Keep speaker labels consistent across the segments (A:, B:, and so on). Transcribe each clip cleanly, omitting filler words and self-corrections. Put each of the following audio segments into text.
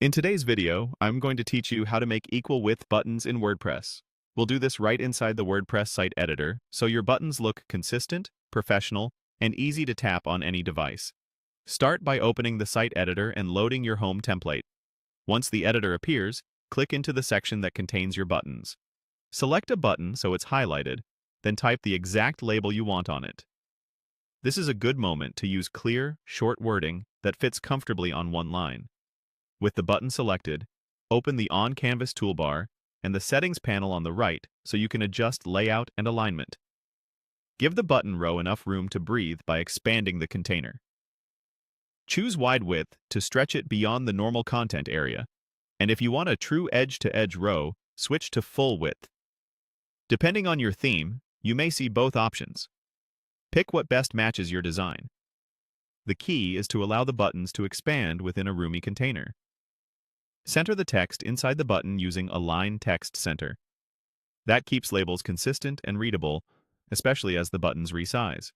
A: In today's video, I'm going to teach you how to make equal width buttons in WordPress. We'll do this right inside the WordPress site editor, so your buttons look consistent, professional, and easy to tap on any device. Start by opening the site editor and loading your home template. Once the editor appears, click into the section that contains your buttons. Select a button so it's highlighted, then type the exact label you want on it. This is a good moment to use clear, short wording that fits comfortably on one line. With the button selected, open the On-Canvas toolbar and the Settings panel on the right so you can adjust layout and alignment. Give the button row enough room to breathe by expanding the container. Choose wide width to stretch it beyond the normal content area, and if you want a true edge-to-edge row, switch to full width. Depending on your theme, you may see both options. Pick what best matches your design. The key is to allow the buttons to expand within a roomy container. Center the text inside the button using Align Text Center. That keeps labels consistent and readable, especially as the buttons resize.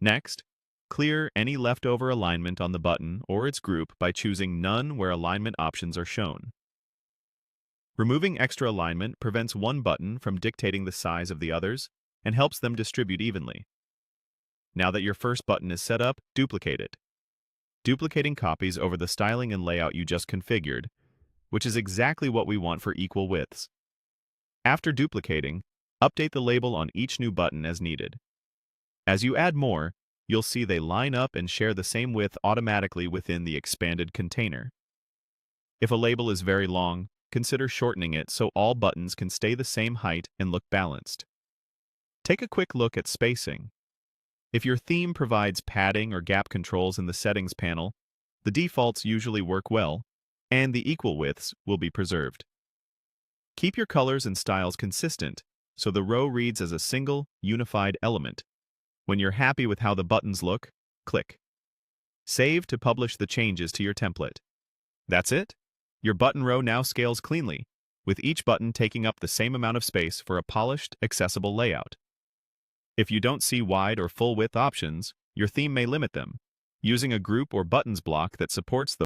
A: Next, clear any leftover alignment on the button or its group by choosing None where alignment options are shown. Removing extra alignment prevents one button from dictating the size of the others and helps them distribute evenly. Now that your first button is set up, duplicate it. Duplicating copies over the styling and layout you just configured, which is exactly what we want for equal widths. After duplicating, update the label on each new button as needed. As you add more, you'll see they line up and share the same width automatically within the expanded container. If a label is very long, consider shortening it so all buttons can stay the same height and look balanced. Take a quick look at spacing. If your theme provides padding or gap controls in the Settings panel, the defaults usually work well, and the equal widths will be preserved. Keep your colors and styles consistent so the row reads as a single, unified element. When you're happy with how the buttons look, click. Save to publish the changes to your template. That's it. Your button row now scales cleanly, with each button taking up the same amount of space for a polished, accessible layout. If you don't see wide or full width options, your theme may limit them. Using a group or buttons block that supports the